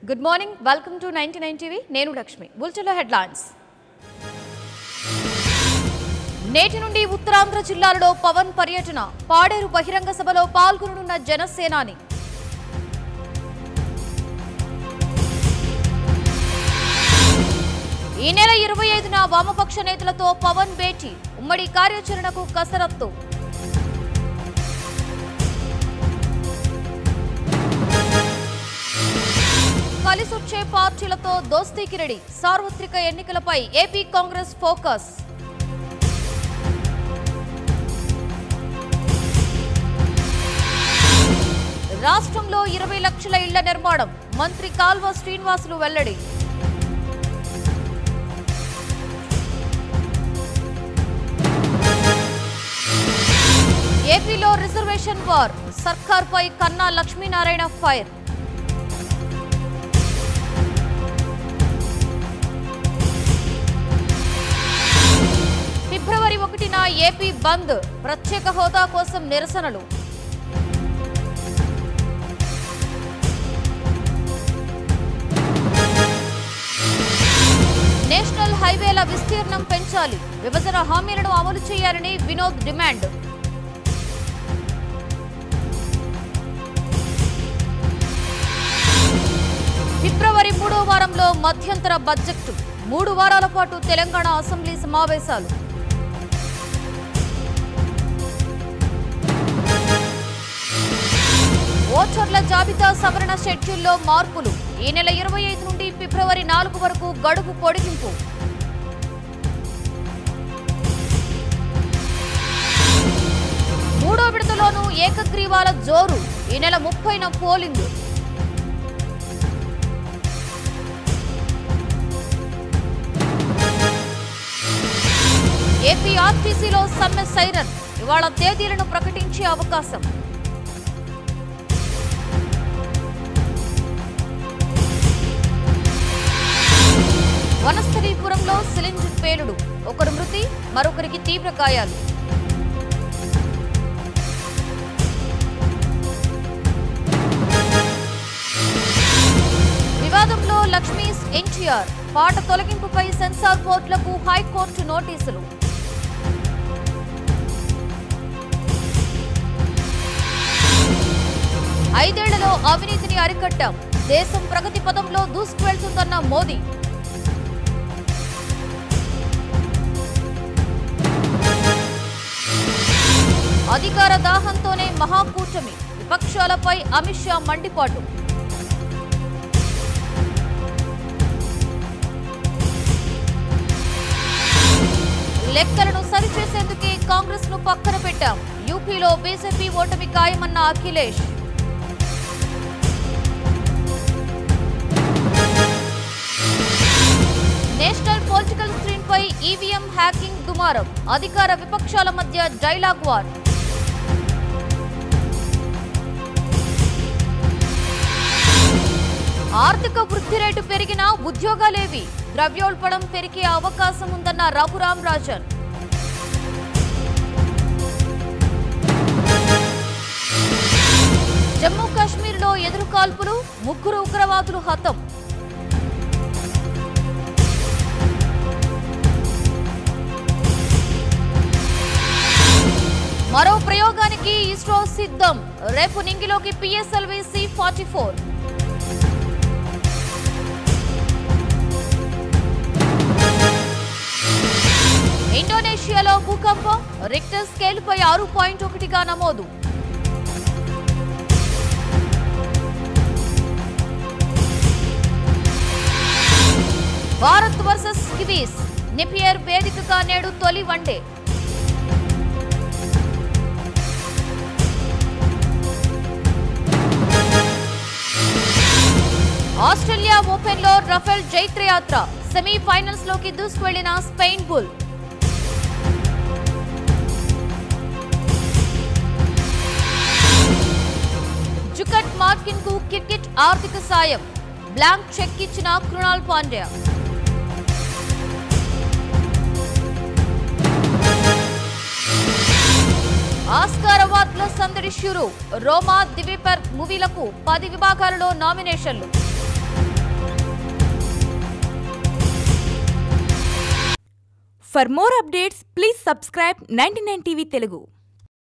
Good morning, welcome to 99 TV. నేను లక్ష్మి. బులెటిన్లో headlines. నేటి నుండి ఉత్తరాంధ్ర జిల్లాలలో పవన్ పర్యటన. పాడేరు బహిరంగ సభలో పాల్గొననున్న జనసేనాని. ఈ నెల 25న వామపక్ష నేతలతో పవన్ భేటీ. ఉమ్మడి కార్యాచరణకు కసరత్తు. కలిసొచ్చే పార్టీలతో దోస్తీకి రెడీ. సార్వత్రిక ఎన్నికలపై ఏపీ కాంగ్రెస్ ఫోకస్. రాష్ట్రంలో 20 లక్షల ఇళ్ల నిర్మాణం. మంత్రి కాల్వ శ్రీనివాసులు వెల్లడి. ఏపీలో రిజర్వేషన్ వార్. సర్కార్పై కన్నా లక్ష్మీనారాయణ ఫైర్. ఫిబ్రవరి 1న ఏపీ బంద్. ప్రత్యేక హోదా కోసం నిరసనలు. నేషనల్ హైవేల విస్తీర్ణం పెంచాలి. విభజన హామీలను అమలు చేయాలని వినోద్ డిమాండ్. ఫిబ్రవరి 3వ వారంలో మధ్యంతర బడ్జెట్. 3 వారాల పాటు తెలంగాణ అసెంబ్లీ సమావేశాలు. ఓటర్ల జాబితా సవరణ షెడ్యూల్లో మార్పులు. ఈ నెల 25 నుండి ఫిబ్రవరి 4 వరకు గడువు పొడిగింపు. మూడో విడతలోనూ ఏకగ్రీవాల జోరు. ఈ నెల 30న పోలింగ్. ఏపీ ఆర్టీసీలో సమ్మె సైరన్. ఇవాళ తేదీలను ప్రకటించే అవకాశం. వనస్థలీపురంలో సిలిండర్ పేలుడు. ఒకరు మృతి, మరొకరికి తీవ్ర గాయాలు. వివాదంలో లక్ష్మీస్ ఎన్టీఆర్. పాట తొలగింపుపై సెన్సార్ బోర్డులకు హైకోర్టు నోటీసులు. 5 ఏళ్లలో అవినీతిని అరికట్టాం. దేశం ప్రగతి పదంలో దూసుకువెళ్తుందన్న మోదీ. అధికార దాహంతోనే మహాకూటమి. విపక్షాలపై అమిత్ షా మండిపాటు. లెక్కలను సరిచేసేందుకే కాంగ్రెస్ ను పక్కన పెట్టాం. యూపీలో బీజేపీ ఓటమి ఖాయమన్న అఖిలేష్. నేషనల్ పొలిటికల్ స్క్రీన్ పై ఈవీఎం హ్యాకింగ్ దుమారం. అధికార విపక్షాల మధ్య డైలాగ్ వార్. ఆర్థిక వృద్ధి రేటు పెరిగినా ఉద్యోగాలేవి. ద్రవ్యోల్బణం పెరిగే అవకాశం ఉందన్న రఘురాం రాజన్. జమ్మూ కాశ్మీర్లో ఎదురుకాల్పులు. 3 ఉగ్రవాదులు హతం. మరో ప్రయోగానికి ఇస్రో సిద్ధం. రేపు నింగిలోకి పిఎస్ఎల్వి C-44. ఇండోనేషియాలో భూకంపం. రిక్టర్ స్కేల్పై 6.1గా నమోదు. Bharat versus Kiwis. నెపియర్ వేదికగా నేడు తొలి వన్డే. ఆస్ట్రేలియా ఓపెన్ లో రఫేల్ జైత్రయాత్ర. సెమీఫైనల్స్ లోకి దూసుకువెళ్లిన స్పెయిన్ బుల్. జుకట్ మార్కిన్ కు క్రికెట్ ఆర్థిక సాయం. బ్లాంక్ చెక్ ఇచ్చిన కృణాల్ పాండ్యా. ఆస్కార్ అవార్డుల సందడి షురు. రోమా, దివీపర్ మూవీలకు 10 విభాగాలలో నామినేషన్లు. For more updates, please subscribe 99 TV Telugu.